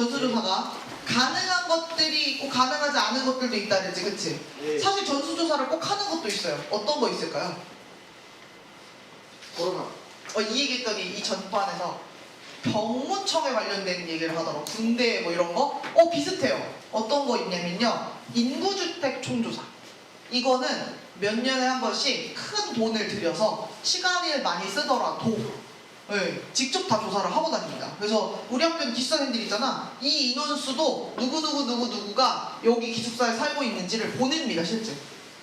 전수조사가 가능한 것들이 있고 가능하지 않은 것들도 있다 그랬지, 그치? 네. 사실 전수조사를 꼭 하는 것도 있어요. 어떤 거 있을까요? 코로나. 이 얘기했더니 이 전반에서 병무청에 관련된 얘기를 하더라고. 군대 뭐 이런 거? 비슷해요. 어떤 거 있냐면요. 인구주택 총조사. 이거는 몇 년에 한 번씩 큰 돈을 들여서 시간을 많이 쓰더라도 네, 직접 다 조사를 하고 다닙니다. 그래서 우리 학교는 기숙사생들 있잖아. 이 인원수도 누구가 여기 기숙사에 살고 있는지를 보냅니다, 실제.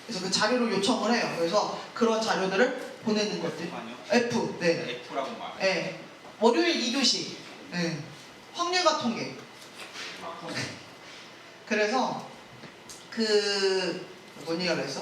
그래서 그 자료를 요청을 해요. 그래서 그런 자료들을 보내는 것들. F, 네. F라고 말해. 네. 월요일 2교시. 네. 확률과 통계. 그래서 뭔 얘기를 했어?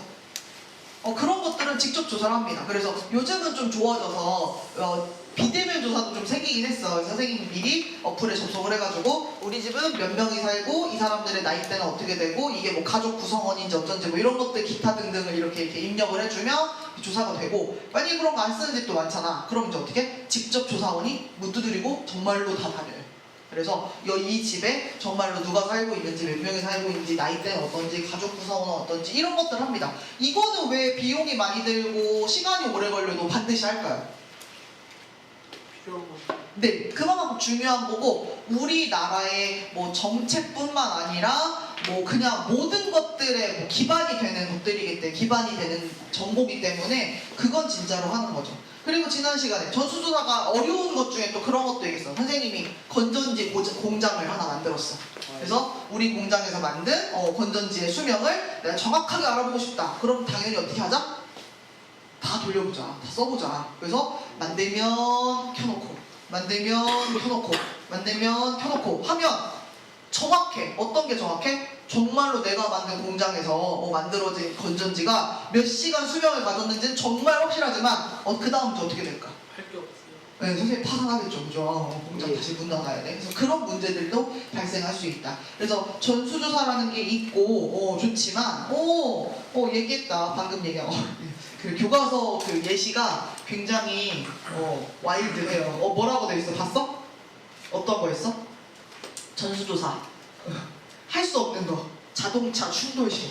그런 것들은 직접 조사를 합니다. 그래서 요즘은 좀 좋아져서 비대면 조사도 좀 생기긴 했어. 선생님이 미리 어플에 접속을 해가지고 우리 집은 몇 명이 살고 이 사람들의 나이대는 어떻게 되고 이게 뭐 가족 구성원인지 어쩐지 뭐 이런 것들 기타 등등을 이렇게 입력을 해주면 조사가 되고, 만약에 그런 거 안 쓰는 집도 많잖아. 그럼 이제 어떻게? 직접 조사원이 문 두드리고 정말로 다 다녀요. 그래서 이 집에 정말로 누가 살고 있는지, 몇 명이 살고 있는지, 나이대는 어떤지, 가족 구성원은 어떤지 이런 것들 합니다. 이거는 왜 비용이 많이 들고 시간이 오래 걸려도 반드시 할까요? 필요한 거. 네, 그만큼 중요한 거고, 우리나라의 뭐 정책뿐만 아니라 뭐 그냥 모든 것들의 뭐 기반이 되는 것들이기 때문에, 기반이 되는 정보기 때문에 그건 진짜로 하는 거죠. 그리고 지난 시간에 전수조사가 어려운 것 중에 또 그런 것도 얘기했어. 선생님이 건전지 공장을 하나 만들었어. 그래서 우리 공장에서 만든 건전지의 수명을 내가 정확하게 알아보고 싶다. 그럼 당연히 어떻게 하자? 다 돌려보자. 다 써보자. 그래서 만들면 켜놓고, 만들면 켜놓고, 만들면 켜놓고 하면 정확해. 어떤 게 정확해? 정말로 내가 만든 공장에서 만들어진 건전지가 몇 시간 수명을 가졌는지는 정말 확실하지만 그 다음부터 어떻게 될까? 할 게 없어요. 네, 선생님 파산하겠죠, 그죠? 공장 다시 문 닫아야 돼. 그래서 그런 문제들도 발생할 수 있다. 그래서 전수조사라는 게 있고 좋지만 얘기했다. 방금 얘기한 그 교과서 그 예시가 굉장히 와일드해요. 뭐라고 돼 있어? 봤어? 어떤 거였어? 전수조사. 할 수 없는 거. 자동차 충돌 실험.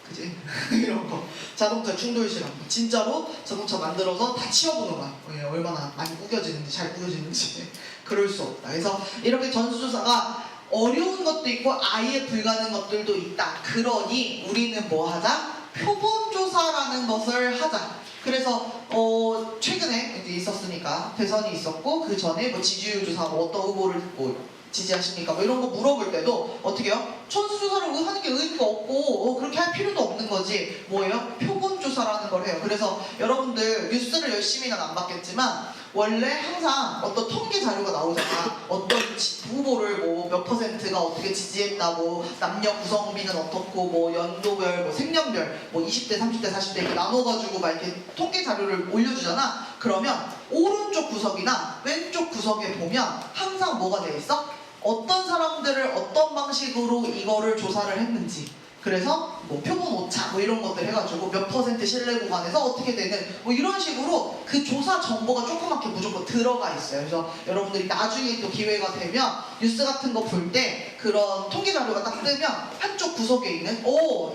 그지? 이런 거. 자동차 충돌 실험. 진짜로 자동차 만들어서 다 치워보는 거야. 얼마나 많이 구겨지는지, 잘 구겨지는지. 그럴 수 없다. 그래서 이렇게 전수조사가 어려운 것도 있고 아예 불가능한 것들도 있다. 그러니 우리는 뭐 하자? 표본조사라는 것을 하자. 그래서 최근에 이제 있었으니까 대선이 있었고, 그 전에 뭐 지지율 조사, 어떤 후보를 지지하십니까? 뭐 이런 거 물어볼 때도 어떻게 해요? 전수조사를 하는 게 의미가 없고 그렇게 할 필요도 없는 거지. 뭐예요? 표본조사라는 걸 해요. 그래서 여러분들 뉴스를 열심히는 안 봤겠지만 원래 항상 어떤 통계 자료가 나오잖아. 어떤 후보를 뭐 몇 퍼센트가 어떻게 지지했다, 뭐 남녀 구성비는 어떻고, 뭐 연도별, 뭐 생년별, 뭐 20대, 30대, 40대 이렇게 나눠가지고 막 이렇게 통계 자료를 올려주잖아. 그러면 오른쪽 구석이나 왼쪽 구석에 보면 항상 뭐가 돼 있어? 어떤 사람들을 어떤 방식으로 이거를 조사를 했는지, 그래서 뭐 표본 오차 뭐 이런 것들 해가지고 몇 퍼센트 신뢰 구간에서 어떻게 되는 뭐 이런 식으로 그 조사 정보가 조그맣게 무조건 들어가 있어요. 그래서 여러분들이 나중에 또 기회가 되면 뉴스 같은 거 볼 때 그런 통계 자료가 딱 뜨면 한쪽 구석에 있는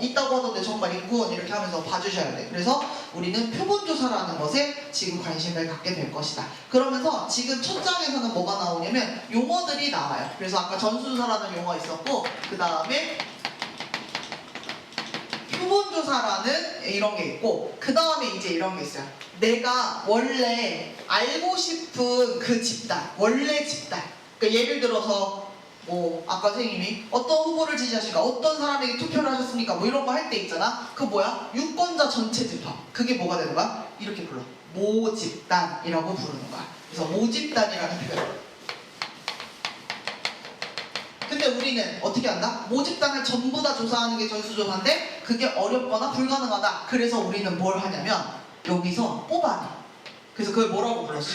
있다고 하던데 정말 있군 이렇게 하면서 봐주셔야 돼. 그래서 우리는 표본조사라는 것에 지금 관심을 갖게 될 것이다. 그러면서 지금 첫 장에서는 뭐가 나오냐면 용어들이 나와요. 그래서 아까 전수조사라는 용어가 있었고, 그 다음에 표본조사라는 이런 게 있고, 그 다음에 이제 이런 게 있어요. 내가 원래 알고 싶은 그 집단, 원래 집단. 그러니까 예를 들어서 뭐 아까 선생님이 어떤 후보를 지지하십니까? 어떤 사람에게 투표를 하셨습니까? 뭐 이런 거 할 때 있잖아. 그 뭐야? 유권자 전체 집합. 그게 뭐가 되는 거야? 이렇게 불러. 모집단이라고 부르는 거야. 그래서 모집단이라는 표현. 근데 우리는 어떻게 한다? 모집단을 전부 다 조사하는 게 전수조사인데 그게 어렵거나 불가능하다. 그래서 우리는 뭘 하냐면 여기서 뽑아내. 그래서 그걸 뭐라고 불렀어?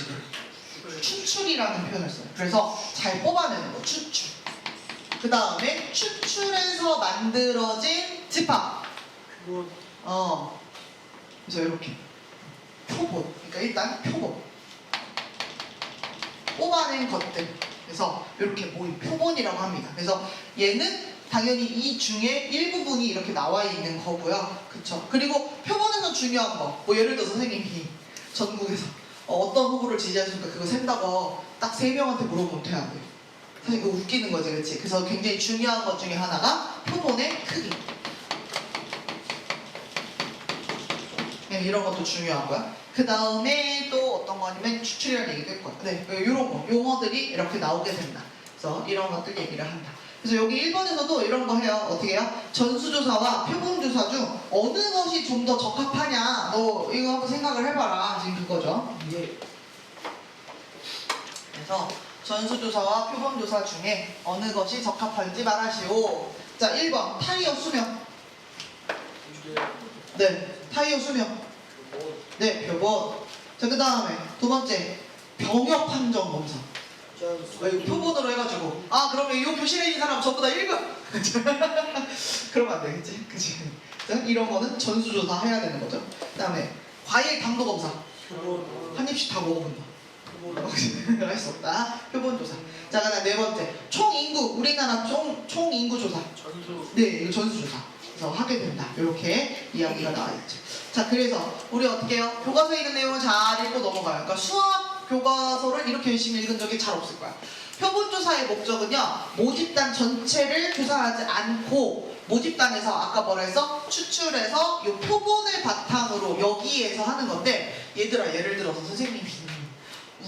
추출이라는 표현을 써요. 그래서 잘 뽑아내는 거, 추출. 그 다음에 추출해서 만들어진 집합. 그래서 이렇게 표본. 그러니까 일단 표본. 뽑아낸 것들. 그래서 이렇게 모인 표본이라고 합니다. 그래서 얘는 당연히 이 중에 일부분이 이렇게 나와 있는 거고요. 그쵸? 그리고 표본에서 중요한 거, 뭐 예를 들어 선생님이 전국에서 어떤 후보를 지지하십니까? 그거 센다고 딱 3명한테 물어보면 어떻게 안 돼요? 사실 그거 웃기는 거지, 그치? 그래서 굉장히 중요한 것 중에 하나가 표본의 크기. 이런 것도 중요하고요. 그 다음에 또 어떤 거냐면 추출이라는 얘기도 했고, 네, 이런 거, 용어들이 이렇게 나오게 된다. 그래서 이런 것들 얘기를 한다. 그래서 여기 1번에서도 이런 거 해요. 어떻게 해요? 전수조사와 표본조사 중 어느 것이 좀 더 적합하냐? 너 이거 한번 생각을 해봐라. 지금 그거죠. 예. 그래서 전수조사와 표본조사 중에 어느 것이 적합한지 말하시오. 자, 1번 타이어 수명. 네, 타이어 수명. 네, 표본. 자, 그 다음에 두 번째 병역 판정 검사. 이거 표본으로 해가지고 그러면 이거 표시해 있는 사람 전부 다 1급. 그러면 안 되겠지, 그치? 자, 이런 거는 전수조사 해야 되는 거죠. 그 다음에 과일 당도 검사. 한 입씩 다 먹어본다. 할 수 없다. 표본조사. 자, 그다음 네 번째 총인구. 우리나라 총인구 조사. 네, 이거 전수조사. 그래서 하게 된다. 이렇게 이야기가 나와 있죠. 자, 그래서 우리 어떻게 해요? 교과서에 있는 내용을 잘 읽고 넘어가요. 그러니까 수학 교과서를 이렇게 열심히 읽은 적이 잘 없을 거야. 표본조사의 목적은요, 모집단 전체를 조사하지 않고 모집단에서 아까 뭐라 했어? 추출해서 이 표본을 바탕으로 여기에서 하는 건데, 얘들아, 예를 들어서 선생님이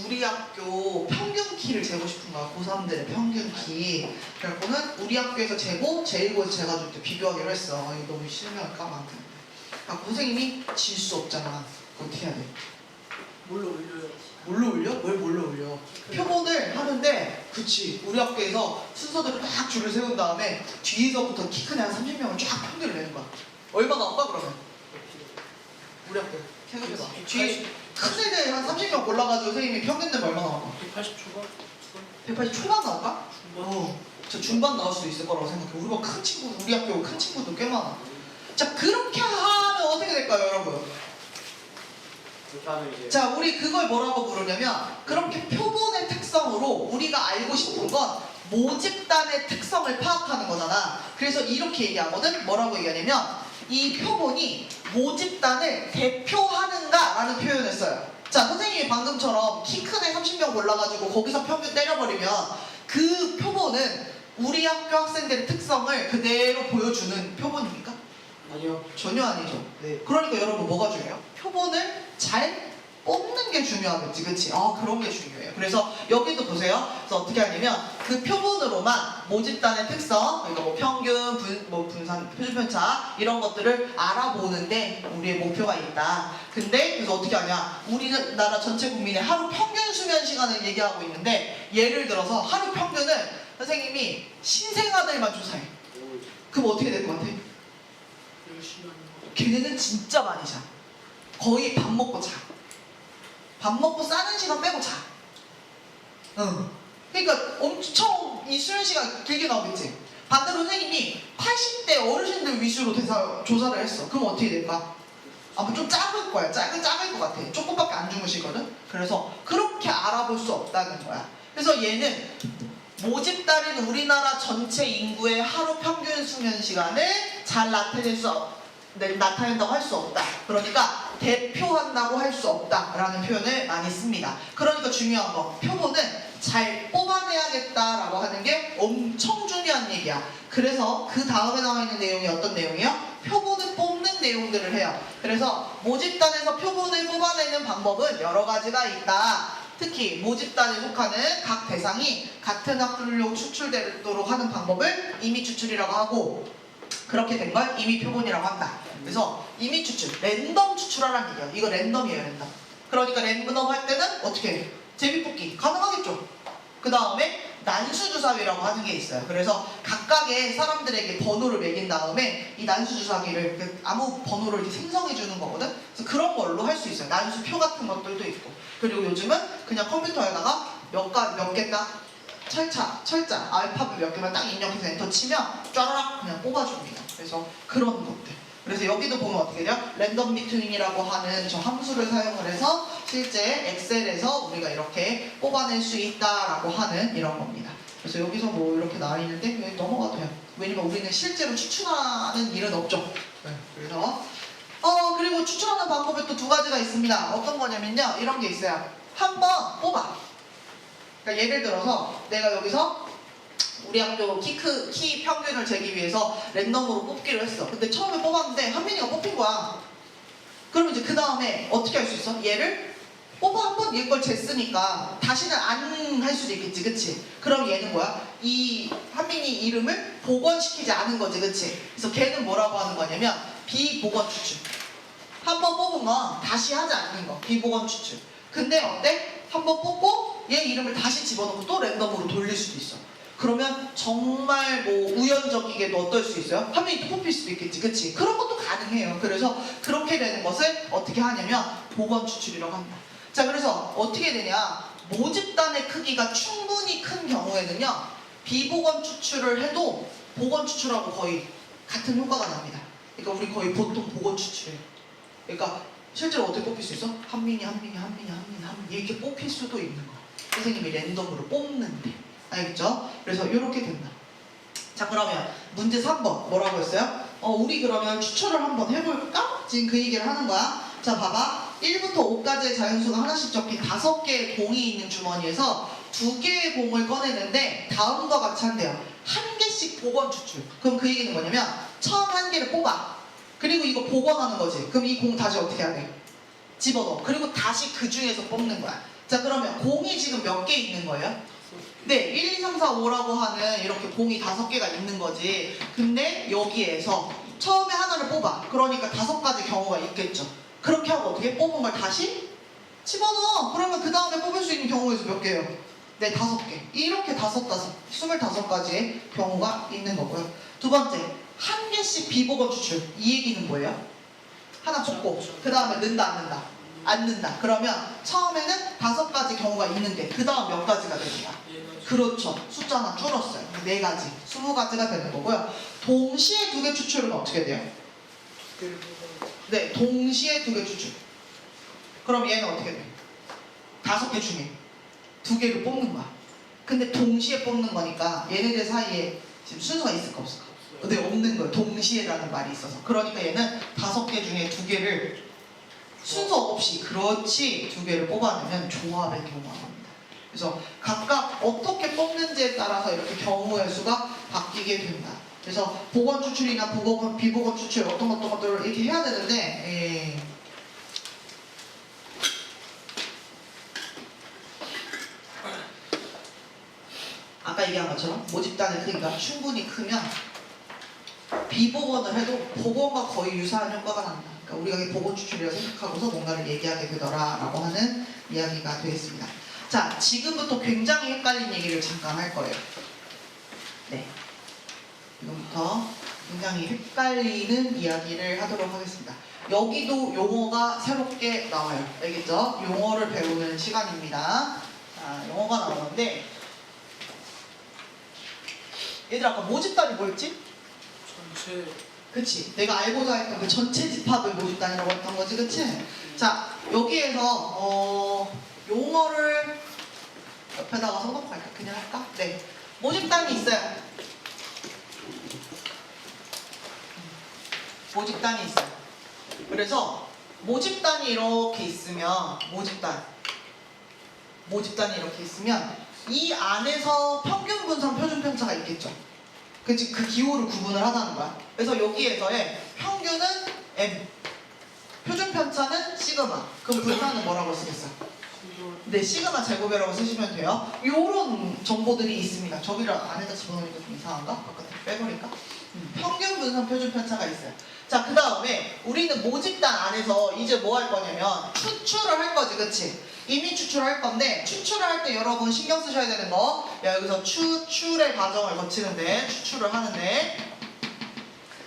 우리 학교 평균 키를 재고 싶은 거야. 고3들의 평균 키. 그래갖고는 우리 학교에서 재고 제1고에서 재가지고 이렇게 비교하기로 했어. 이거 너무 싫으면 까만데. 선생님이 질 수 없잖아. 어떻게 해야 돼? 뭘로 올려요? 뭘로 올려? 뭘 뭘로 올려? 표본을 하는데, 그치, 우리 학교에서 순서대로 딱 줄을 세운 다음에 뒤에서부터 키 큰 애 한 30명을 쫙 평균을 내는 거야. 얼마 나올까 그러면? 우리 학교 해봐. 뒤에 큰 애들 한 30명 골라가지고 선생님이 평균 내면 얼마 나올까? 180 초반? 180 초반 나올까? 저 중반 나올 수도 있을 거라고 생각해. 우리 학교 큰 친구도 꽤 많아. 자, 그렇게 하면 어떻게 될까요, 여러분? 자, 우리 그걸 뭐라고 부르냐면, 그렇게 표본의 특성으로 우리가 알고 싶은 건 모집단의 특성을 파악하는 거잖아. 그래서 이렇게 얘기하거든. 뭐라고 얘기하냐면, 이 표본이 모집단을 대표하는가라는 표현을 써요. 자, 선생님이 방금처럼 키 큰 애 30명 골라가지고 거기서 평균 때려버리면 그 표본은 우리 학교 학생들의 특성을 그대로 보여주는 표본입니까? 아니요. 전혀 아니죠. 네. 그러니까 여러분 뭐가 중요해요? 표본을 잘 뽑는 게 중요하겠지, 그치? 그런 게 중요해요. 그래서 여기도 보세요. 그래서 어떻게 하냐면 그 표본으로만 모집단의 특성, 그러니까 뭐 평균, 분산, 표준편차 이런 것들을 알아보는데 우리의 목표가 있다. 근데 그래서 어떻게 하냐? 우리나라 전체 국민의 하루 평균 수면 시간을 얘기하고 있는데, 예를 들어서 하루 평균을 선생님이 신생아들만 조사해. 그럼 어떻게 될 것 같아? 열심히 하는 거. 걔네는 진짜 많이 자. 거의 밥 먹고 자. 밥 먹고 싸는 시간 빼고 자. 응. 그러니까 엄청 이 수면 시간 길게 나오겠지. 반대로 선생님이 80대 어르신들 위주로 조사를 했어. 그럼 어떻게 될까? 아마 좀 작을 거야. 작을 것 같아. 조금밖에 안 주무시거든. 그래서 그렇게 알아볼 수 없다는 거야. 그래서 얘는 모집단인 우리나라 전체 인구의 하루 평균 수면 시간을 잘 나타낸다고 할 수 없다. 그러니까 대표한다고 할 수 없다라는 표현을 많이 씁니다. 그러니까 중요한 거, 표본은 잘 뽑아내야겠다라고 하는 게 엄청 중요한 얘기야. 그래서 그 다음에 나와 있는 내용이 어떤 내용이요? 표본을 뽑는 내용들을 해요. 그래서 모집단에서 표본을 뽑아내는 방법은 여러 가지가 있다. 특히 모집단에 속하는 각 대상이 같은 학술로 추출되도록 하는 방법을 임의 추출이라고 하고, 그렇게 된 걸 임의 표본이라고 한다. 그래서 임의 추출, 랜덤 추출하라는 얘기야. 이거 랜덤이에요, 랜덤. 그러니까 랜덤 할 때는 어떻게 해? 제비뽑기 가능하겠죠. 그 다음에 난수주사위라고 하는 게 있어요. 그래서 각각의 사람들에게 번호를 매긴 다음에 이 난수주사위를 아무 번호를 이렇게 생성해 주는 거거든. 그래서 그런 걸로 할 수 있어요. 난수표 같은 것들도 있고. 그리고 요즘은 그냥 컴퓨터에다가 몇 개다 철자, 알파벳 몇 개만 딱 입력해서 엔터 치면 쫘라락 그냥 뽑아줍니다. 그래서 그런 것들. 그래서 여기도 보면 어떻게 돼요? 랜덤 비트윈이라고 하는 저 함수를 사용을 해서 실제 엑셀에서 우리가 이렇게 뽑아낼 수 있다라고 하는 이런 겁니다. 그래서 여기서 뭐 이렇게 나와 있는데 여기 넘어가도 돼요. 왜냐면 우리는 실제로 추출하는 일은 없죠. 네. 그래서 그리고 추출하는 방법이 또 두 가지가 있습니다. 어떤 거냐면요. 이런 게 있어요. 한번 뽑아. 그러니까 예를 들어서 내가 여기서 우리 학교 키 평균을 재기 위해서 랜덤으로 뽑기로 했어. 근데 처음에 뽑았는데 한민이가 뽑힌 거야. 그러면 이제 그 다음에 어떻게 할 수 있어? 얘를 뽑아 한번 얘 걸 쟀으니까 다시는 안 할 수도 있겠지, 그치? 그럼 얘는 뭐야? 이 한민이 이름을 복원시키지 않은 거지, 그치? 그래서 걔는 뭐라고 하는 거냐면 비복원 추출. 한번 뽑은 건 다시 하지 않는 거, 비복원 추출. 근데 어때? 한번 뽑고 얘 이름을 다시 집어넣고 또 랜덤으로 돌릴 수도 있어. 그러면 정말 뭐 우연적이게도 어떨 수 있어요? 한명이 또 뽑힐 수도 있겠지, 그치? 그런 것도 가능해요. 그래서 그렇게 되는 것을 어떻게 하냐면 복원 추출이라고 합니다. 자, 그래서 어떻게 되냐? 모집단의 크기가 충분히 큰 경우에는요, 비복원 추출을 해도 복원 추출하고 거의 같은 효과가 납니다. 그러니까 우리 거의 보통 복원 추출해요. 그러니까 실제로 어떻게 뽑힐 수 있어? 한민이 이렇게 뽑힐 수도 있는 거. 선생님이 랜덤으로 뽑는데. 알겠죠? 그래서 이렇게 된다. 자, 그러면 문제 3번 뭐라고 했어요? 우리 그러면 추출을 한번 해볼까? 지금 그 얘기를 하는 거야. 자, 봐봐. 1부터 5까지의 자연수가 하나씩 적힌 5개의 공이 있는 주머니에서 2개의 공을 꺼내는데 다음과 같이 한대요. 한 개씩 복원 추출. 그럼 그 얘기는 뭐냐면 처음 한 개를 뽑아. 그리고 이거 복원하는 거지. 그럼 이 공 다시 어떻게 해야 돼? 집어넣어. 그리고 다시 그 중에서 뽑는 거야. 자, 그러면 공이 지금 몇 개 있는 거예요? 네, 1, 2, 3, 4, 5라고 하는 이렇게 공이 5개가 있는 거지. 근데 여기에서 처음에 하나를 뽑아. 그러니까 5가지 경우가 있겠죠. 그렇게 하고 어떻게 뽑은 걸 다시 집어넣어. 그러면 그 다음에 뽑을 수 있는 경우가 몇 개예요? 네, 5개. 이렇게 25가지의 경우가 있는 거고요. 두 번째, 한 개씩 비복원 추출. 이 얘기는 뭐예요? 하나 뽑고 그 다음에 넣는다, 안 넣는다? 안 넣는다. 그러면 처음에는 5가지 경우가 있는데 그 다음 몇 가지가 되는 거야? 그렇죠. 숫자 하나 줄었어요. 4가지, 20가지가 되는 거고요. 동시에 2개 추출은 어떻게 돼요? 네, 동시에 2개 추출. 그럼 얘는 어떻게 돼? 5개 중에 2개를 뽑는 거야. 근데 동시에 뽑는 거니까 얘네들 사이에 지금 순서가 있을까 없을까? 네, 없는 거예요. 동시에라는 말이 있어서. 그러니까 얘는 5개 중에 2개를 순서 없이, 그렇지, 2개를 뽑아내면 조합의 경우가 나옵니다. 그래서 각각 어떻게 뽑는지에 따라서 이렇게 경우의 수가 바뀌게 된다. 그래서 복원 추출이나 비복원 추출 어떤 것들을 이렇게 해야 되는데, 아까 얘기한 것처럼 모집단의 크기가 충분히 크면 비복원을 해도 복원과 거의 유사한 효과가 난다. 그러니까 우리가 이게 복원 추출이라고 생각하고서 뭔가를 얘기하게 되더라라고 하는 이야기가 되겠습니다. 자, 지금부터 굉장히 헷갈린 얘기를 잠깐 할 거예요. 네, 지금부터 굉장히 헷갈리는 이야기를 하도록 하겠습니다. 여기도 용어가 새롭게 나와요. 알겠죠? 용어를 배우는 시간입니다. 자, 용어가 나오는데, 얘들 아까 모집단이 뭐였지? 전체. 그치? 내가 알고자 했던 그 전체 집합을 모집단이라고 했던 거지, 그치? 자, 여기에서 용어를 옆에다가 써놓고 할까? 그냥 할까? 네, 모집단이 있어요. 모집단이 있어요. 그래서 모집단이 이렇게 있으면 모집단이 이렇게 있으면 이 안에서 평균 분산 표준 편차가 있겠죠. 그치? 그 기호를 구분을 하자는 거야. 그래서 여기에서의 평균은 M, 표준 편차는 시그마. 그럼 분산은 뭐라고 쓰겠어요? 네, 시그마 제곱이라고 쓰시면 돼요. 요런 정보들이 있습니다. 저기를 안에다 집어넣으니까 좀 이상한가? 바깥에 빼버릴까? 평균 분산 표준 편차가 있어요. 자, 그 다음에 우리는 모집단 안에서 이제 뭐 할 거냐면 추출을 할 거지, 그치? 이미 추출할 건데, 추출을 할 때 여러분 신경 쓰셔야 되는 거, 여기서 추출의 과정을 거치는데, 추출을 하는데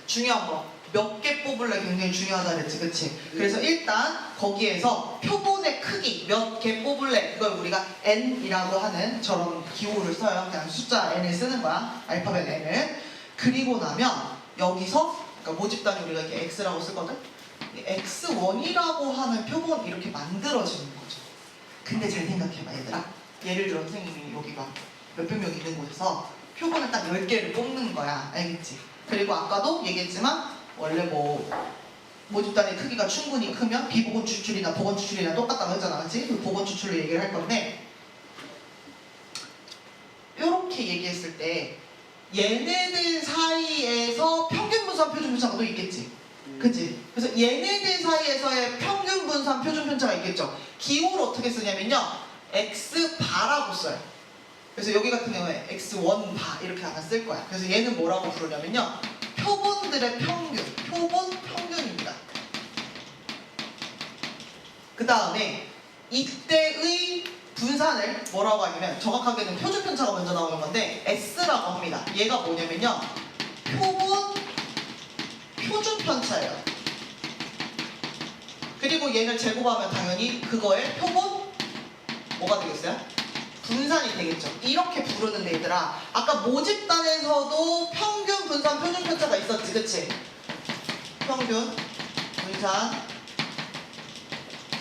중요한 거, 몇 개 뽑을래 굉장히 중요하다 그랬지, 그치? 그래서 일단 거기에서 표본의 크기, 몇 개 뽑을래, 그걸 우리가 n이라고 하는 저런 기호를 써요. 그냥 숫자 n을 쓰는 거야, 알파벳 n을. 그리고 나면 여기서 그러니까 모집단이 우리가 이렇게 x라고 쓰거든. 이 x1이라고 하는 표본이 이렇게 만들어지는 거죠. 근데 잘 생각해봐 얘들아. 예를 들어 선생님이 여기가 몇백 명 있는 곳에서 표본을 딱 10개를 뽑는 거야. 알겠지? 그리고 아까도 얘기했지만 원래 뭐 모집단의 크기가 충분히 크면 비보건 추출이나 보건 추출이나 똑같다고 했잖아. 그치? 그 보건 추출로 얘기를 할 건데 이렇게 얘기했을 때 얘네들 사이에서 평균 분산 표준 편차가 또 있겠지. 그치? 그래서 얘네들 사이에서의 평균 분산 표준 편차가 있겠죠. 기호를 어떻게 쓰냐면요. x바라고 써요. 그래서 여기 같은 경우에 x1바 이렇게 하나 쓸 거야. 그래서 얘는 뭐라고 부르냐면요. 표본들의 평균, 표본 평균입니다. 그 다음에 이때의 분산을 뭐라고 하냐면 정확하게는 표준 편차가 먼저 나오는 건데 S라고 합니다. 얘가 뭐냐면요. 표준 편차예요. 그리고 얘를 제곱하면 당연히 그거의 표본 뭐가 되겠어요? 분산이 되겠죠. 이렇게 부르는데 얘들아 아까 모집단에서도 평균 분산 표준 편차가 있었지 그치? 평균 분산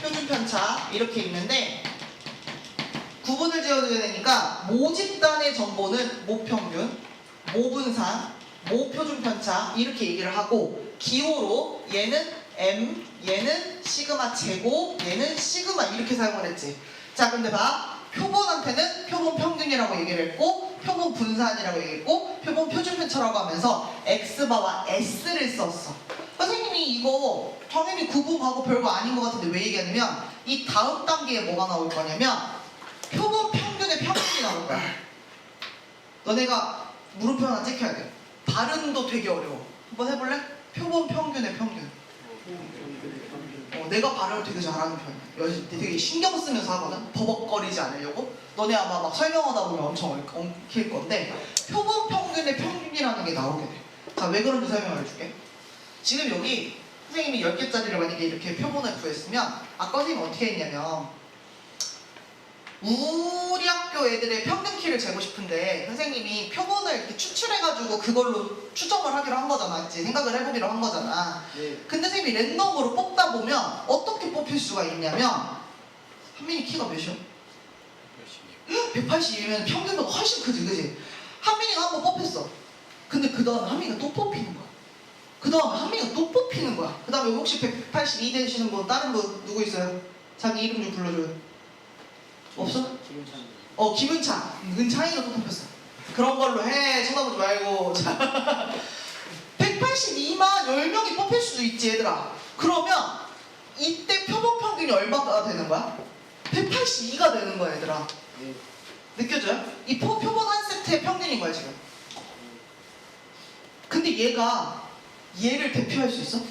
표준 편차 이렇게 있는데 구분을 지어줘야 되니까 모집단의 정보는 모평균, 모분산, 모표준 편차 이렇게 얘기를 하고 기호로 얘는 M, 얘는 시그마 제곱, 얘는 시그마 이렇게 사용을 했지. 자 근데 봐. 표본한테는 표본 평균이라고 얘기를 했고 표본 분산이라고 얘기했고 표본 표준 편차라고 하면서 X바와 S를 썼어. 선생님이 이거 당연히 구분하고 별거 아닌 것 같은데 왜 얘기하냐면 이 다음 단계에 뭐가 나올 거냐면 표본 평균의 평균이 나올 거야. 너네가 물음표 하나 찍혀야 돼. 발음도 되게 어려워. 한번 해볼래? 표본 평균의 평균. 내가 발음을 되게 잘하는 편이야. 되게 신경 쓰면서 하거든. 버벅거리지 않으려고. 너네 아마 막 설명하다 보면 엄청 엉킬 건데 표본 평균의 평균이라는 게 나오게 돼. 자, 왜 그런지 설명을 해줄게. 지금 여기 선생님이 10개짜리를 만약에 이렇게 표본을 구했으면 아까 선생님이 어떻게 했냐면 우리 학교 애들의 평균 키를 재고 싶은데 선생님이 표본을 이렇게 추출해가지고 그걸로 추정을 하기로 한 거잖아. 그치? 생각을 해보기로 한 거잖아. 네. 근데 선생님이 랜덤으로 뽑다 보면 어떻게 뽑힐 수가 있냐면 한민이 키가 몇이야? 182이면 평균보다 훨씬 크지 그지? 한민이가 한번 뽑혔어. 근데 그 다음에 한민이가 또 뽑히는 거야. 그 다음에 한민이가 또 뽑히는 거야. 그 다음에 혹시 182 되시는 분 다른 분 누구 있어요? 자기 이름 좀 불러줘요. 없어? 김은찬. 은찬이가 또 뽑혔어. 그런 걸로 해. 쳐다보지 말고. 182만 10명이 뽑힐 수도 있지 얘들아. 그러면 이때 표본 평균이 얼마가 되는 거야? 182가 되는 거야 얘들아. 네. 느껴져요? 이 표본 한 세트의 평균인 거야 지금. 근데 얘를 대표할 수 있어? 야,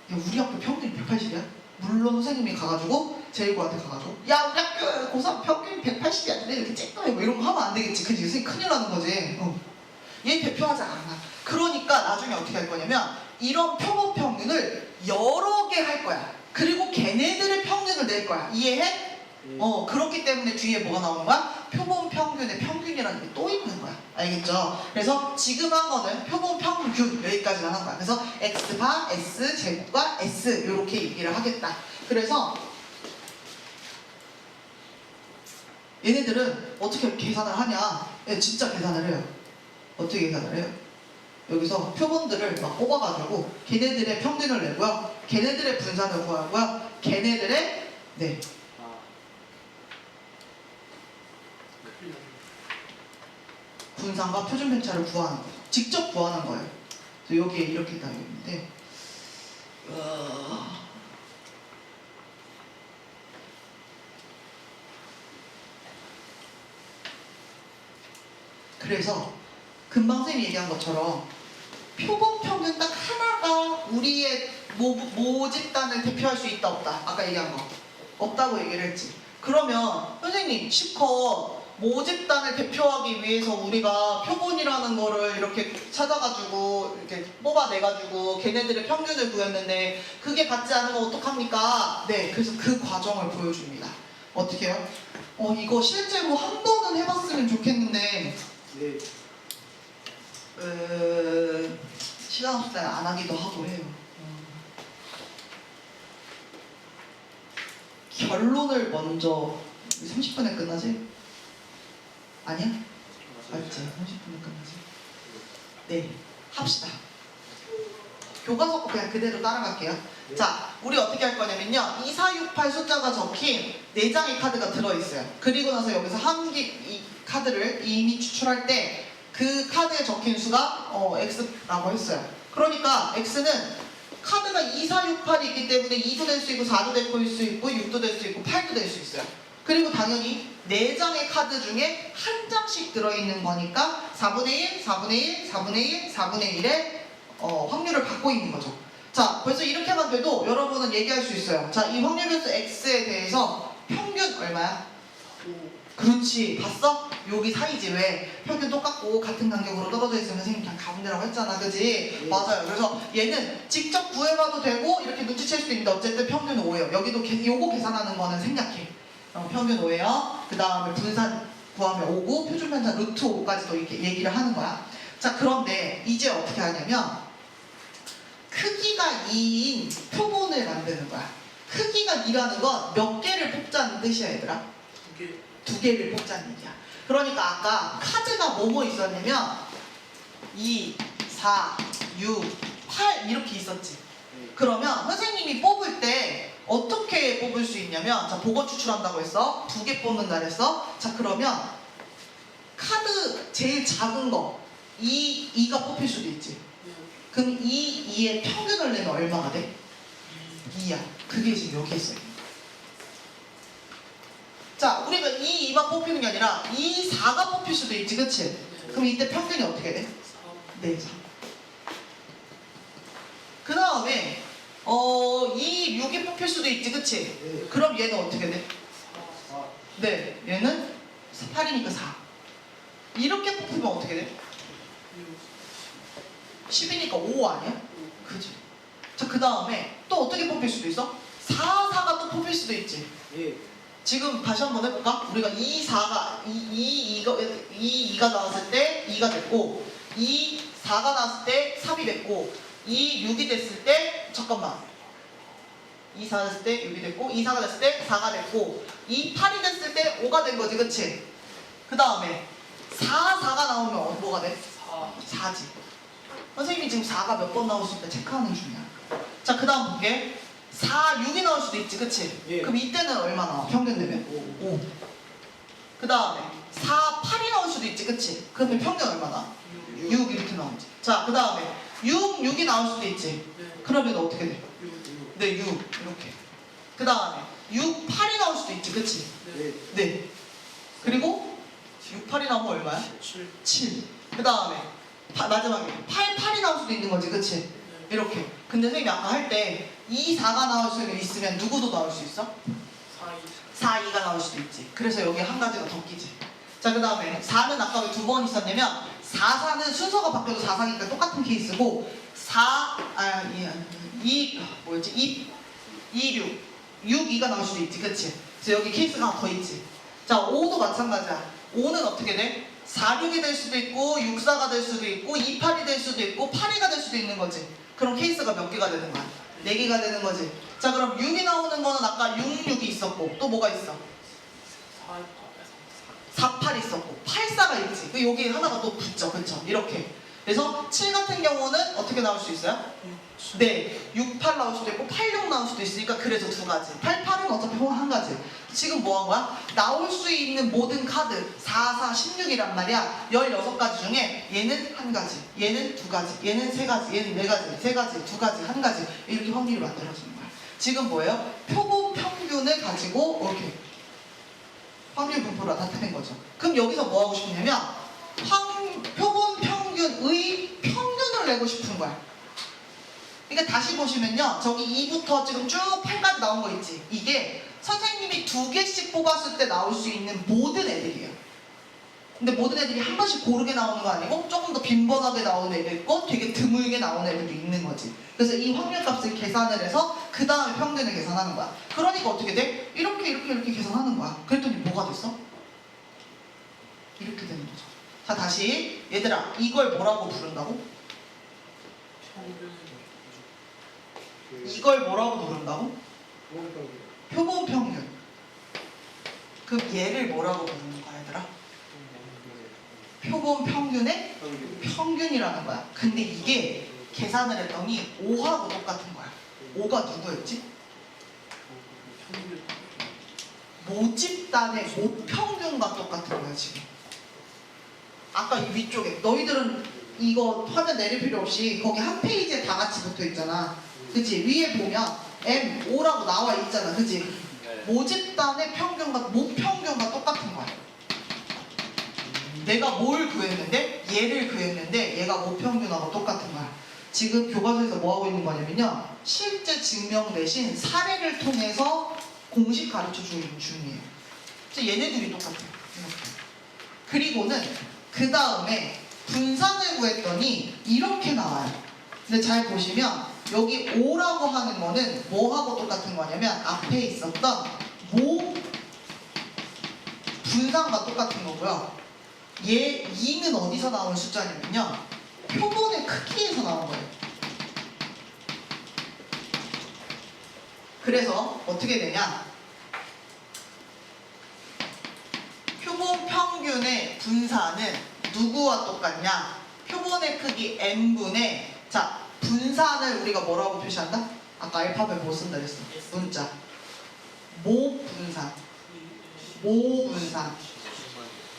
우리 학교 평균이 180이야? 물론 선생님이 가가지고 제1고한테 가가지고 야 우리 학교 고3 평균이 180이 아닌데 이렇게 쨍까매 뭐 이런 거 하면 안 되겠지. 그치? 선생님 큰일 나는 거지. 얘 대표하지 않아. 그러니까 나중에 어떻게 할 거냐면 이런 표본 평균을 여러 개 할 거야. 그리고 걔네들의 평균을 낼 거야. 이해해? 그렇기 때문에 뒤에 뭐가 나오는 거야? 표본 평균의 평균이라는 게 또 있는 거야. 알겠죠? 그래서 지금 한 거는 표본 평균 여기까지만 한 거야. 그래서 X바, S, 제곱과 S 이렇게 얘기를 하겠다. 그래서 얘네들은 어떻게 계산을 하냐? 진짜 계산을 해요. 어떻게 계산을 해요? 여기서 표본들을 막 뽑아가지고 걔네들의 평균을 내고요. 걔네들의 분산을 구하고요. 걔네들의 분산과 표준 편차를 구하는 거예요. 직접 구하는 거예요. 그래서 여기에 이렇게 나와 있는데 그래서 금방 쌤이 얘기한 것처럼 표본 평균 딱 하나가 우리의 모집단을 대표할 수 있다 없다. 아까 얘기한 거 없다고 얘기를 했지. 그러면 선생님 실컷 모집단을 대표하기 위해서 우리가 표본이라는 거를 이렇게 찾아가지고 이렇게 뽑아내가지고 걔네들의 평균을 구했는데 그게 같지 않으면 어떡합니까? 네, 그래서 그 과정을 보여줍니다. 어떻게 해요? 이거 실제로 한 번은 해봤으면 좋겠는데 네. 시간 시간 없을 때는 안 하기도 하고 해요. 결론을 먼저 30분에 끝나지? 아니야? 맞지? 30분에 끝나지? 네, 합시다. 교과서 거 그냥 그대로 따라갈게요. 자, 우리 어떻게 할 거냐면요. 2468 숫자가 적힌 4장의 카드가 들어있어요. 그리고 나서 여기서 이 카드를 이미 추출할 때 그 카드에 적힌 수가 X라고 했어요. 그러니까 X는 카드가 2468이 있기 때문에 2도 될 수 있고 4도 될 수 있고 6도 될 수 있고 8도 될 수 있어요. 그리고 당연히 4장의 카드 중에 한 장씩 들어있는 거니까 4분의 1, 4분의 1, 4분의 1, 4분의 1의 확률을 갖고 있는 거죠. 자, 벌써 이렇게만 돼도 여러분은 얘기할 수 있어요. 자, 이 확률변수 X에 대해서 평균 얼마야? 그렇지, 봤어? 여기 사이지. 왜? 평균 똑같고 같은 간격으로 떨어져 있으면 선생님 그냥 가운데라고 했잖아, 그지? 맞아요. 그래서 얘는 직접 구해봐도 되고 이렇게 눈치챌 수도 있는데 어쨌든 평균 5예요. 여기도 요거 계산하는 거는 생략해. 평균 5예요. 그 다음에 분산 구하면 5고 표준 편차 루트 5까지도 이렇게 얘기를 하는 거야. 자, 그런데 이제 어떻게 하냐면 크기가 2인 표본을 만드는 거야. 크기가 2라는 건 몇 개를 뽑자는 뜻이야, 얘들아? 2개를 뽑자는 얘기야. 그러니까 아까 카드가 뭐뭐 있었냐면 2, 4, 6, 8 이렇게 있었지. 그러면 선생님이 뽑을 때 어떻게 뽑을 수 있냐면, 자, 보고 추출한다고 했어. 2개 뽑는다 그랬어. 자, 그러면 카드 제일 작은 거 2가 뽑힐 수도 있지. 그럼 2의 평균을 내면 얼마가 돼? 2야. 그게 지금 여기 있어요. 자, 우리가 2만 뽑히는 게 아니라 2, 4가 뽑힐 수도 있지, 그치? 그럼 이때 평균이 어떻게 돼? 네, 4. 그 다음에 2, 6이 뽑힐 수도 있지, 그치? 그럼 얘는 어떻게 돼? 네, 얘는 8이니까 4. 이렇게 뽑히면 어떻게 돼? 10이니까 5 아니야? 그치? 자, 그 다음에 또 어떻게 뽑힐 수도 있어? 4, 4가 또 뽑힐 수도 있지. 지금 다시 한번 해볼까? 우리가 2, 2가 나왔을 때 2가 됐고 2, 4가 나왔을 때 3이 됐고 2, 6이 됐을 때 잠깐만 2, 4 됐을 때 6이 됐고 2, 4가 됐을 때 4가 됐고 2, 8이 됐을 때 5가 된 거지, 그치? 그 다음에 4, 4가 나오면 뭐가 돼? 4지. 선생님이 지금 4가 몇 번 나올 수 있다 체크하는 중이야. 자, 그 다음 볼게. 4, 6이 나올 수도 있지, 그치? 예. 그럼 이때는 얼마 나와? 평균 되면? 5. 그 다음에 4, 8이 나올 수도 있지, 그치? 그러면 평균 얼마 나? 6 이렇게 나오지. 자, 그 다음에 6, 6이 나올 수도 있지. 그러면 어떻게 돼? 네, 6 이렇게. 그 다음에 6, 8이 나올 수도 있지, 그치? 네. 그리고 6, 8이 나오면 얼마야? 7. 그 다음에 마지막에 8, 8이 나올 수도 있는 거지, 그치? 이렇게. 근데 선생님이 아까 할 때 2, 4가 나올 수 있으면 누구도 나올 수 있어? 4, 2가 나올 수도 있지. 그래서 여기 한 가지가 더 끼지. 자, 그 다음에 4는 아까 왜 2번 있었냐면 4, 4는 순서가 바뀌어도 4, 4니까 똑같은 케이스고 2, 6, 6, 2가 나올 수도 있지, 그치? 그래서 여기 케이스가 하나 더 있지. 자, 5도 마찬가지야. 5는 어떻게 돼? 4, 6이 될 수도 있고 6, 4가 될 수도 있고 2, 8이 될 수도 있고 8, 2가 될 수도 있는 거지. 그럼 케이스가 몇 개가 되는 거야? 4개가 되는 거지. 자, 그럼 6이 나오는 거는 아까 6, 6이 있었고 또 뭐가 있어? 4, 8 있었고 8, 4가 있지. 그 여기 하나가 또 붙죠, 그쵸? 이렇게. 그래서 7 같은 경우는 어떻게 나올 수 있어요? 네, 6, 8 나올 수도 있고 8, 6 나올 수도 있으니까 그래서 두 가지. 8, 8은 어차피 한 가지. 지금 뭐 한 거야? 나올 수 있는 모든 카드 4, 4, 16이란 말이야. 16가지 중에 얘는 한 가지, 얘는 두 가지, 얘는 세 가지, 얘는 네 가지, 세 가지, 두 가지, 한 가지 이렇게 확률이 만들어지는 거야. 지금 뭐예요? 표본 평균을 가지고 이렇게 확률 분포를 나타낸 거죠. 그럼 여기서 뭐 하고 싶냐면 표본 평균의 평균을 내고 싶은 거야. 그러니까 다시 보시면요, 저기 2부터 지금 쭉 8까지 나온 거 있지? 이게 선생님이 2개씩 뽑았을 때 나올 수 있는 모든 애들이에요. 근데 모든 애들이 한 번씩 고르게 나오는 거 아니고 조금 더 빈번하게 나오는 애도 있고 되게 드물게 나오는 애들도 있는 거지. 그래서 이 확률값을 계산을 해서 그 다음에 평균을 계산하는 거야. 그러니까 어떻게 돼? 이렇게 계산하는 거야. 그랬더니 뭐가 됐어? 이렇게 되는 거죠. 자, 다시 얘들아, 이걸 뭐라고 부른다고? 평균. 이걸 뭐라고 부른다고? 표본 평균. 그럼 얘를 뭐라고 부르는 거야, 얘들아? 표본 평균의 평균이라는 거야. 근데 이게 계산을 했더니 5하고 똑같은 거야. 5가 누구였지? 평균. 모집단의 모평균과 똑같은 거야 지금. 아까 이 위쪽에 너희들은 이거 화면 내릴 필요 없이 거기 한 페이지에 다 같이 붙어 있잖아. 그치? 위에 보면 M5라고 나와 있잖아. 그치? 모집단의 평균과 모평균과 똑같은 거야. 내가 뭘 구했는데 얘를 구했는데 얘가 모평균하고 똑같은 거야. 지금 교과서에서 뭐 하고 있는 거냐면요, 실제 증명 대신 사례를 통해서 공식 가르쳐 주는 중이에요. 그래서 얘네들이 똑같아요. 그리고는 그 다음에 분산을 구했더니 이렇게 나와요. 근데 잘 보시면 여기 5라고 하는 거는 뭐하고 똑같은 거냐면 앞에 있었던 모 분산과 똑같은 거고요. 얘 2는 어디서 나온 숫자냐면요, 표본의 크기에서 나온 거예요. 그래서 어떻게 되냐, 표본 평균의 분산은 누구와 똑같냐, 표본의 크기 n분의, 자, 분산을 우리가 뭐라고 표시한다? 아까 알파벳 뭐 쓴다 그랬어? 문자. 모분산. 모분산.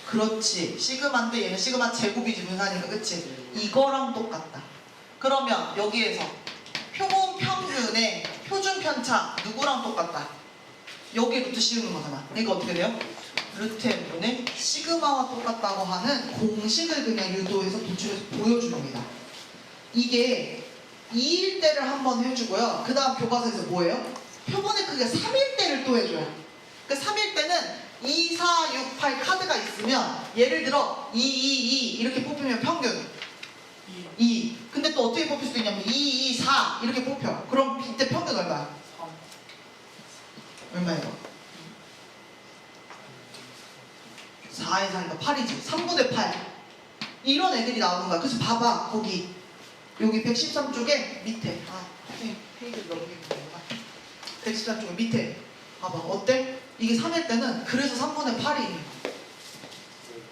그렇지. 시그마인데 얘는 시그마 제곱이지 분산이니까. 그치? 이거랑 똑같다. 그러면 여기에서 표본 평균의 표준 편차 누구랑 똑같다? 여기에 루트 씌우는 거잖아. 그러니까 어떻게 돼요? 루트 n분의 시그마와 똑같다고 하는 공식을 그냥 유도해서 도출해서 보여줍니다. 이게 2일 때를 한번 해주고요. 그 다음 교과서에서 뭐예요? 표본의 크기가 3일 때를 또 해줘요. 그러니까 3일 때는 2, 4, 6, 8 카드가 있으면 예를 들어 2, 2, 2 이렇게 뽑히면 평균 2. 근데 또 어떻게 뽑힐 수도 있냐면 2, 2, 4 이렇게 뽑혀. 그럼 이때 평균 얼마야? 3. 얼마예요? 4에 4니까 8이지. 3분의 8. 이런 애들이 나오는 거야. 그래서 봐봐. 거기 여기 113쪽에 밑에, 페이지를 넘기는 거구나. 113쪽에 밑에 봐봐. 어때? 이게 3일 때는 그래서 3분의 8이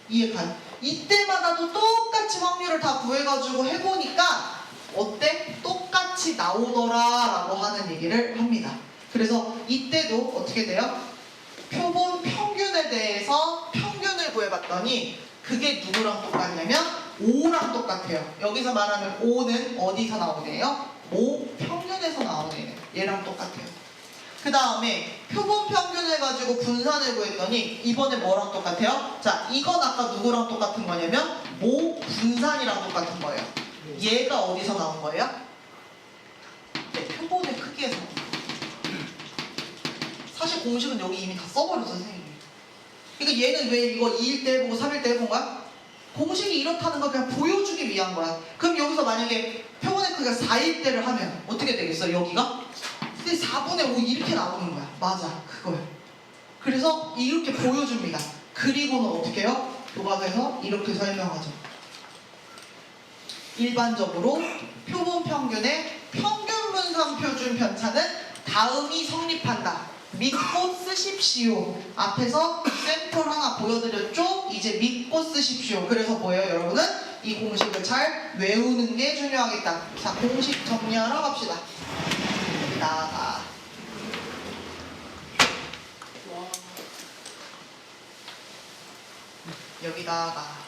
이해가요? 이때마다도 똑같이 확률을 다 구해가지고 해보니까 어때? 똑같이 나오더라 라고 하는 얘기를 합니다. 그래서 이때도 어떻게 돼요? 표본 평균에 대해서 평균을 구해봤더니 그게 누구랑 똑같냐면 5랑 똑같아요. 여기서 말하는 5는 어디서 나오네요? 모평균에서 나오네요. 얘랑 똑같아요. 그 다음에 표본 평균을 가지고 분산을 구했더니 이번에 뭐랑 똑같아요? 자, 이건 아까 누구랑 똑같은 거냐면 모 분산이랑 똑같은 거예요. 얘가 어디서 나온 거예요? 네, 표본의 크기에서 나온 거예요. 사실 공식은 여기 이미 다 써버렸어, 선생님이. 그러니까 얘는 왜 이거 2일 때 해보고 3일 때 해본 거야? 공식이 이렇다는 걸 그냥 보여주기 위한 거야. 그럼 여기서 만약에 표본의 크기가 4일 때를 하면 어떻게 되겠어, 여기가? 근데 4분의 5 이렇게 나오는 거야. 맞아, 그거야. 그래서 이렇게 보여줍니다. 그리고는 어떻게 해요? 교과서에서 이렇게 설명하죠. 일반적으로 표본 평균의 평균 분산 표준 편차는 다음이 성립한다. 믿고 쓰십시오. 앞에서 샘플 하나 보여드렸죠? 이제 믿고 쓰십시오. 그래서 뭐예요, 여러분은? 이 공식을 잘 외우는 게 중요하겠다. 자, 공식 정리하러 갑시다. 여기다가 여기다가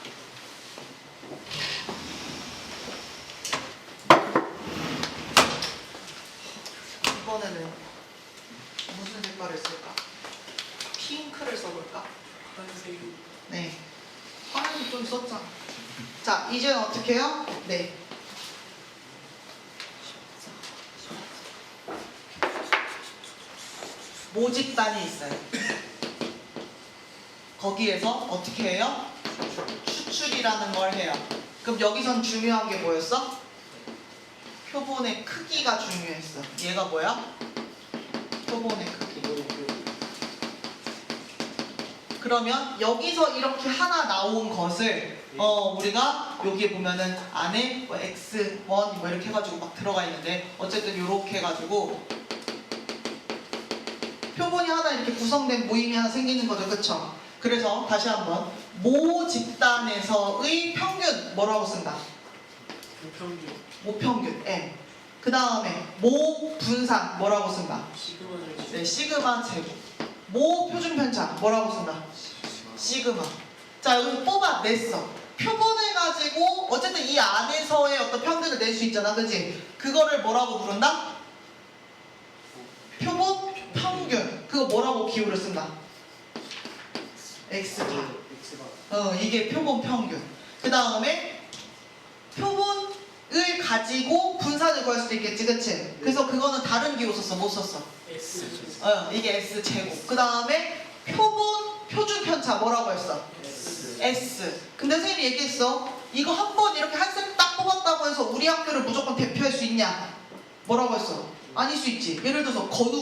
이번에는 무슨 색깔을 쓸까? 핑크를 써볼까? 파란색이. 네, 파란색 좀 썼잖아. 자, 이제는 어떻게 해요? 네, 모집단이 있어요. 거기에서 어떻게 해요? 추출이라는 걸 해요. 그럼 여기선 중요한 게 뭐였어? 표본의 크기가 중요했어. 얘가 뭐야? 표본의 크기. 그러면 여기서 이렇게 하나 나온 것을 우리가 여기에 보면은 안에 뭐 x1 뭐 이렇게 해가지고 막 들어가 있는데 어쨌든 이렇게 해가지고 표본이 하나 이렇게 구성된 모임이 하나 생기는 거죠, 그쵸? 그래서 다시 한번 모 집단에서의 평균 뭐라고 쓴다? 무평균 모평균 M. 그 다음에 모 분산 뭐라고 쓴다? 시그마 제곱 네, 시그마 제곱. 모 표준 편차 뭐라고 쓴다? 시그마. 자, 여기서 뽑아냈어. 표본을 가지고 어쨌든 이 안에서의 어떤 평균을 낼 수 있잖아, 그치? 그거를 뭐라고 부른다? 표본 평균. 그거 뭐라고 기호를 쓴다? X가. 이게 표본 평균. 그 다음에 표본을 가지고 분산을 구할 수도 있겠지, 그치? 그래서 그거는 다른 기호 썼어, 못 썼어? S 이게 S 제곱. 그 다음에 표본 표준 편차 뭐라고 했어? S. 근데 선생님이 얘기했어. 이거 한 번 이렇게 한 셈 딱 뽑았다고 해서 우리 학교를 무조건 대표할 수 있냐? 뭐라고 했어? 아닐 수 있지. 예를 들어서 건우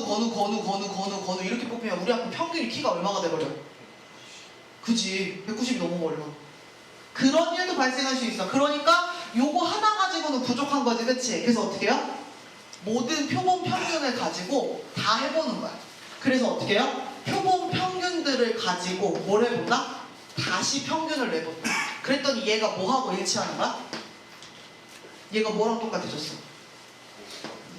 이렇게 뽑히면 우리 학교 평균 키가 얼마가 돼버려? 그지. 190이 넘어버려. 그런 일도 발생할 수 있어. 그러니까 요거 하나 가지고는 부족한 거지, 그치? 그래서 어떻게 해요? 모든 표본 평균을 가지고 다 해보는 거야. 그래서 어떻게 해요? 표본 평균들을 가지고 뭘 해본다? 다시 평균을 내본다. 그랬더니 얘가 뭐하고 일치하는 거야? 얘가 뭐랑 똑같아졌어?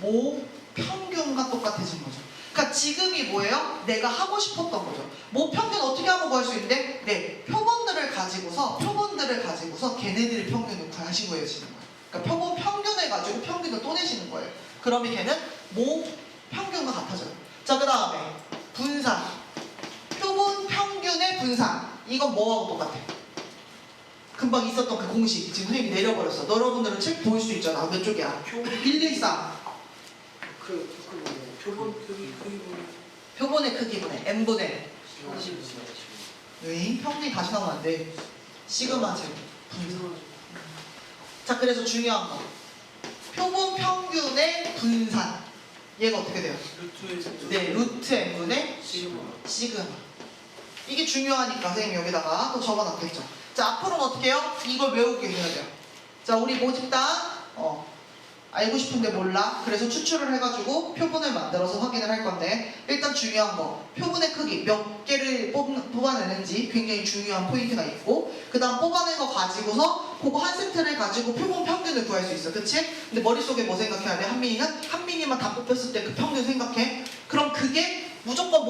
모 평균과 똑같아진 거죠. 그러니까 지금이 뭐예요? 내가 하고 싶었던 거죠. 모 평균 어떻게 하면 구할 수 있는데? 네, 표본들을 가지고서 걔네들의 평균을 다시 구해지는 거예요. 그러니까 표본 평균을 가지고 평균을 또 내시는 거예요. 그러면 걔는 모 평균과 같아져요. 자, 그 다음에 분산. 표본 평균의 분산. 이건 뭐하고 똑같아? 금방 있었던 그 공식. 지금 선생님이 내려버렸어. 여러분들은 책 보일 수 있잖아. 몇 쪽이야? 113. 표본 크기 표본의 크기분의 n분의 평균 왜? 평균이 다시 나오면 안 돼. 시그마 제곱. 분산 자, 그래서 중요한 거. 표본 평균의 분산. 얘가 어떻게 돼요? 루트에서 네, 루트 n분의 시그마 시그마. 이게 중요하니까 선생님이 여기다가 또 적어놨겠죠. 자, 앞으로는 어떻게 해요? 이걸 외우게 해야 돼요. 자, 우리 모집단 알고 싶은데 몰라. 그래서 추출을 해가지고 표본을 만들어서 확인을 할 건데 일단 중요한 거. 표본의 크기 몇 개를 뽑아내는지 굉장히 중요한 포인트가 있고 그 다음 뽑아낸 거 가지고서 그거 한 세트를 가지고 표본 평균을 구할 수 있어. 그치? 근데 머릿속에 뭐 생각해야 돼? 한민이만 다 뽑혔을 때 그 평균 생각해. 그럼 그게 무조건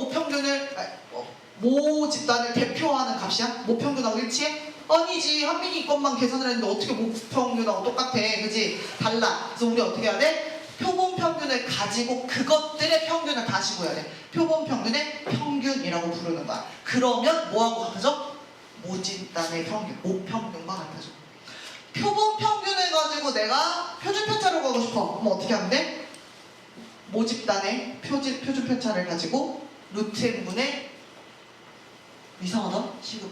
모 집단을 대표하는 값이야? 모 평균하고 일치해? 아니지. 한민이 것만 계산을 했는데 어떻게 모 평균하고 똑같아. 그지? 달라. 그래서 우리 어떻게 해야 돼? 표본 평균을 가지고 그것들의 평균을 다시 구해야 돼. 표본 평균의 평균이라고 부르는 거야. 그러면 뭐하고 같아져? 모 집단의 평균, 모 평균과 같아져. 표본 평균을 가지고 내가 표준 편차를 구하고 싶어. 그럼 어떻게 하면 돼? 모 집단의 표준 편차를 가지고 루트 n분의 이상하다? 시그마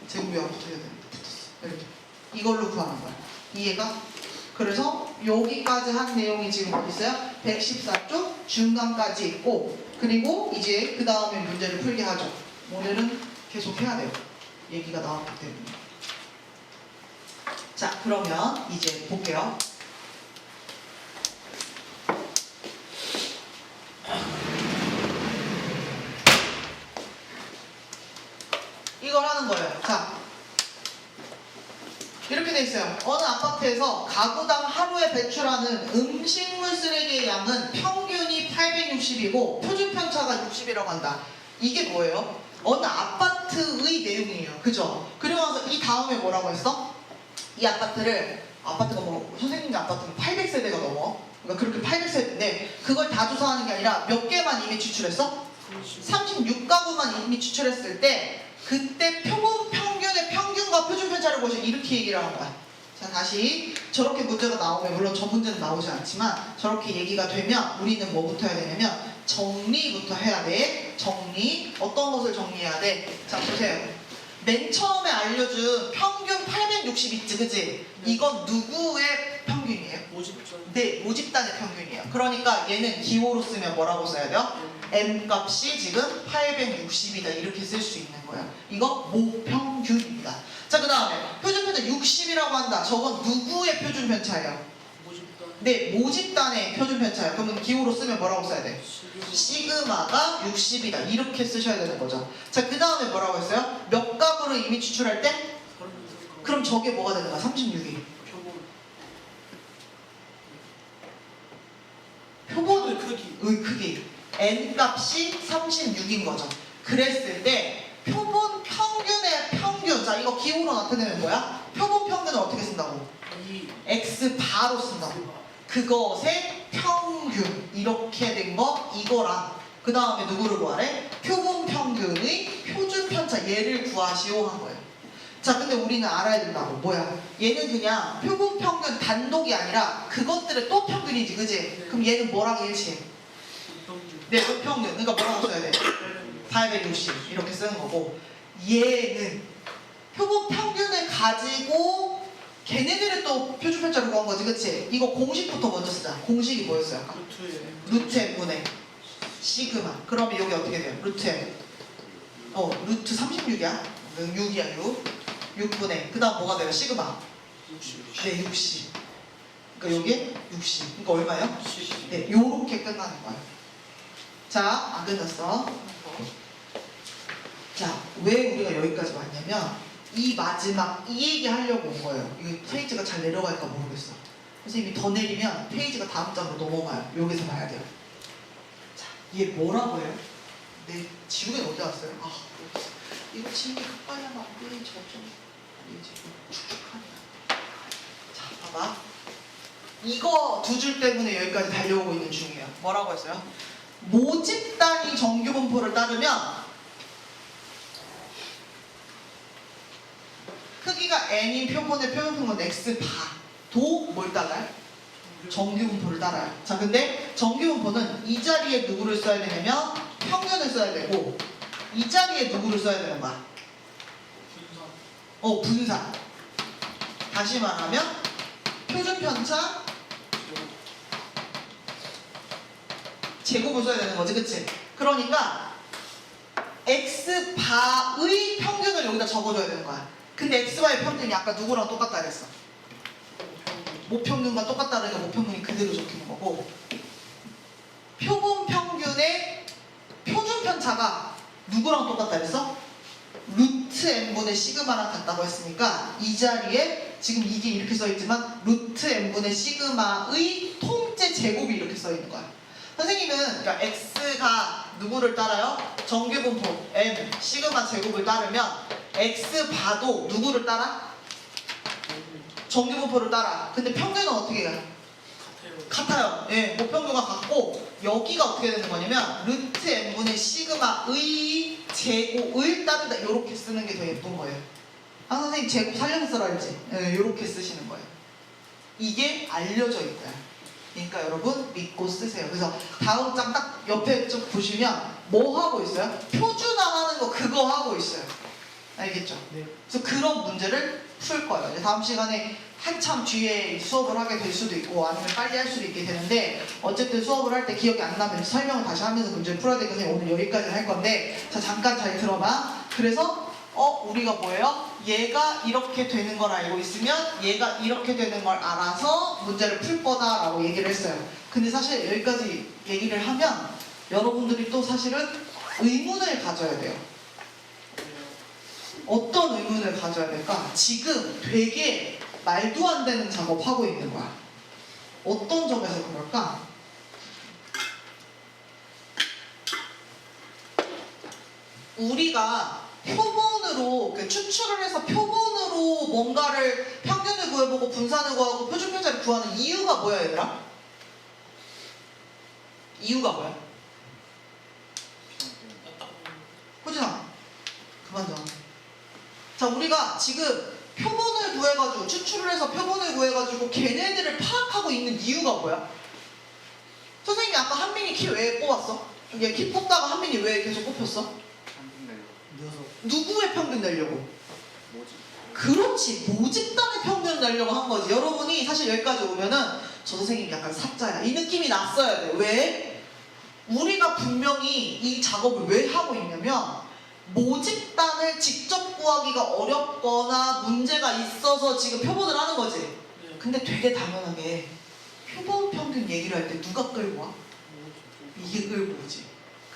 제곱이 안 붙어야 되는데 붙었어. 이렇게 이걸로 구하는 거야. 이해가? 그래서 여기까지 한 내용이 지금 어디 있어요? 114쪽 중간까지 있고 그리고 이제 그 다음에 문제를 풀게 하죠. 오늘은 계속 해야 돼요. 얘기가 나왔기 때문에. 자, 그러면 이제 볼게요. 이걸 하는 거예요. 자, 이렇게 돼 있어요. 어느 아파트에서 가구당 하루에 배출하는 음식물 쓰레기의 양은 평균이 860이고 표준 편차가 60이라고 한다. 이게 뭐예요? 어느 아파트의 내용이에요. 그죠? 그리고 나서 이 다음에 뭐라고 했어? 이 아파트가 뭐 선생님 아파트는 800세대가 넘어. 그러니까 그렇게 800세대인데 그걸 다 조사하는 게 아니라 몇 개만 이미 추출했어? 36가구만 이미 추출했을 때 그때 표본 평균의 평균과 표준 편차를 보시면 이렇게 얘기를 하는 거야. 자, 다시 저렇게 문제가 나오면 물론 저 문제는 나오지 않지만 저렇게 얘기가 되면 우리는 뭐부터 해야 되냐면 정리부터 해야 돼. 정리. 어떤 것을 정리해야 돼? 자, 보세요. 맨 처음에 알려준 평균 860 있지, 그지? 이건 누구의 평균이에요? 모집단 네, 모집단의 평균이에요. 그러니까 얘는 기호로 쓰면 뭐라고 써야 돼요? M 값이 지금 860이다 이렇게 쓸 수 있는 거예요. 이거 모평균입니다. 자, 그 다음에 표준편차 60이라고 한다. 저건 누구의 표준편차예요? 모집단. 네, 모집단의 표준편차예요. 그러면 기호로 쓰면 뭐라고 써야 돼? 시그마가 60이다. 이렇게 쓰셔야 되는 거죠. 자, 그 다음에 뭐라고 했어요? 몇 각으로 이미 추출할 때? 그럼 저게 뭐가 되는 거야? 36이. 표본의 크기. n 값이 36인 거죠. 그랬을 때 표본 평균의 평균. 자, 이거 기호로 나타내면 뭐야? 표본 평균을 어떻게 쓴다고? x 바로 쓴다고. 그것의 평균. 이렇게 된 거 이거랑 그 다음에 누구를 구하래? 표본 평균의 표준편차 얘를 구하시오 한 거예요. 자, 근데 우리는 알아야 된다고. 뭐야? 얘는 그냥 표본 평균 단독이 아니라 그것들의 또 평균이지, 그지? 그럼 얘는 뭐랑 일치해? 네, 또 평균. 그러니까 뭐라고 써야 돼? 860 이렇게 쓰는 거고, 얘는 표본 평균을 가지고 걔네들의 또 표준편차를 구한 거지, 그치? 이거 공식부터 먼저 쓰자. 공식이 뭐였어요? 아까? 루트 n분의 시그마. 그러면 여기 어떻게 돼요? 루트 n. 루트 36이야. 6이야, 6분의. 그 다음 뭐가 돼요? 시그마. 60. 네, 60. 그러니까 여기에 60. 그러니까 얼마요? 70. 네, 요렇게 끝나는 거예요. 자, 안 끝났어. 자, 왜 우리가 여기까지 왔냐면 이 마지막 이 얘기 하려고 온 거예요. 이거 페이지가 잘 내려갈까 모르겠어. 선생님이 더 내리면 페이지가 다음 장으로 넘어가요. 여기서 봐야 돼요. 자, 얘 뭐라고 해요? 내 지우개 어디 갔어요? 아, 이거 지우개 가까이 하면 안 돼. 저좀 지금 축축하네. 자, 봐봐. 이거 두 줄 때문에 여기까지 달려오고 있는 중이에요. 뭐라고 했어요? 모집 단위 정규 분포를 따르면 크기가 n인 표본의 표본평균 x 바도 뭘 따라요? 정규 분포를 따라요. 자, 근데 정규 분포는 이 자리에 누구를 써야 되냐면 평균을 써야 되고, 이 자리에 누구를 써야 되는 거야? 분산. 다시 말하면 표준편차 제곱을 써야 되는 거지, 그치? 그러니까 x 바의 평균을 여기다 적어줘야 되는 거야. 근데 x 바의 평균이 아까 누구랑 똑같다 그랬어? 모평균과 똑같다 그러니까 모평균이 그대로 적히는 거고, 표본 평균의 표준편차가 누구랑 똑같다 그랬어? 루트 n분의 시그마랑 같다고 했으니까 이 자리에 지금 이게 이렇게 써있지만 루트 n분의 시그마의 통째 제곱이 이렇게 써있는 거야. 선생님은 그러니까 x가 누구를 따라요? 정규분포 n 시그마 제곱을 따르면 x 바도 누구를 따라? 정규분포를 따라. 근데 평균은 어떻게 해요? 같아요. 예, 모평균과 같고, 여기가 어떻게 되는 거냐면 루트 n분의 시그마의 제곱을 따른다. 이렇게 쓰는 게 더 예쁜 거예요. 선생님 제곱 살려서 쓰라 했지? 예, 이렇게 쓰시는 거예요. 이게 알려져 있다. 그러니까 여러분 믿고 쓰세요. 그래서 다음 장 딱 옆에 쭉 보시면 뭐 하고 있어요? 표준화하는 거 그거 하고 있어요. 알겠죠? 네. 그래서 그런 문제를 풀 거예요. 이제 다음 시간에 한참 뒤에 수업을 하게 될 수도 있고 아니면 빨리 할 수도 있게 되는데, 어쨌든 수업을 할 때 기억이 안 나면 설명을 다시 하면서 문제를 풀어야 되기 때문에 오늘 여기까지 할 건데, 자, 잠깐 잘 들어봐. 그래서 우리가 뭐예요? 얘가 이렇게 되는 걸 알고 있으면 얘가 이렇게 되는 걸 알아서 문제를 풀 거다라고 얘기를 했어요. 근데 사실 여기까지 얘기를 하면 여러분들이 또 사실은 의문을 가져야 돼요. 어떤 의문을 가져야 될까? 지금 되게 말도 안 되는 작업하고 있는 거야. 어떤 점에서 그럴까? 우리가 표본으로 추출을 해서 표본으로 뭔가를 평균을 구해보고 분산을 구하고 표준편차를 구하는 이유가 뭐야, 얘들아? 이유가 뭐야? 호진아, 그만 좀. 자, 우리가 지금 표본을 구해가지고 추출을 해서 표본을 구해가지고 걔네들을 파악하고 있는 이유가 뭐야? 선생님이 아까 한민이 키 왜 뽑았어? 얘 키 뽑다가 한민이 왜 계속 뽑혔어? 누구의 평균 내려고? 그렇지, 모집단의 평균 내려고 한 거지. 여러분이 사실 여기까지 오면은 저 선생님이 약간 사짜야 이 느낌이 났어야 돼. 왜? 우리가 분명히 이 작업을 왜 하고 있냐면 모집단을 직접 구하기가 어렵거나 문제가 있어서 지금 표본을 하는 거지. 네. 근데 되게 당연하게 표본 평균 얘기를 할 때 누가 끌고 와? 이게 끌고 오지.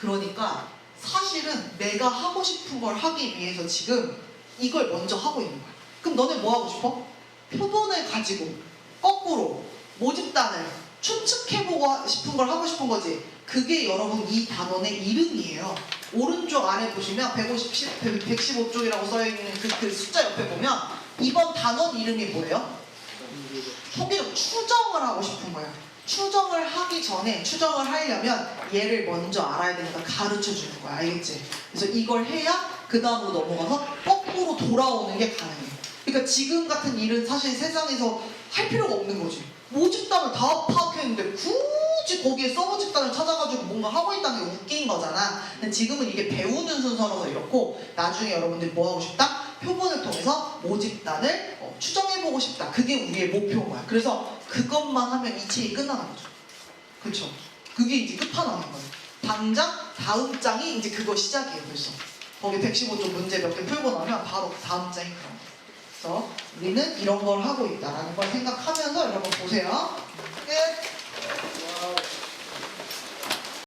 그러니까 사실은 내가 하고 싶은 걸 하기 위해서 지금 이걸 먼저 하고 있는 거야. 그럼 너네 뭐 하고 싶어? 표본을 가지고 거꾸로 모집단을 추측해보고 싶은 걸 하고 싶은 거지. 그게 여러분 이 단원의 이름이에요. 오른쪽 아래 보시면 115쪽이라고 써있는 그 숫자 옆에 보면 이번 단원 이름이 뭐예요? 통계적 추정을 하고 싶은 거예요. 추정을 하기 전에 추정을 하려면 얘를 먼저 알아야 되니까 가르쳐 주는 거야. 알겠지? 그래서 이걸 해야 그 다음으로 넘어가서 거꾸로 돌아오는 게 가능해. 그러니까 지금 같은 일은 사실 세상에서 할 필요가 없는 거지. 모집단을 다 파악했는데 굳이 거기에 서브집단을 찾아가지고 뭔가 하고 있다는 게 웃긴 거잖아. 근데 지금은 이게 배우는 순서라서 이렇고 나중에 여러분들이 뭐 하고 싶다? 표본을 통해서 모집단을 추정해보고 싶다. 그게 우리의 목표인 거야. 그래서 그것만 하면 이 책이 끝나는 거죠. 그렇죠? 그게 이제 끝판왕인 거예요. 당장 다음 장이 이제 그거 시작이에요. 벌써 거기 115쪽 문제 몇 개 풀고 나면 바로 다음 장이 그런 거예요. 그래서 우리는 이런 걸 하고 있다라는 걸 생각하면서 여러분 보세요.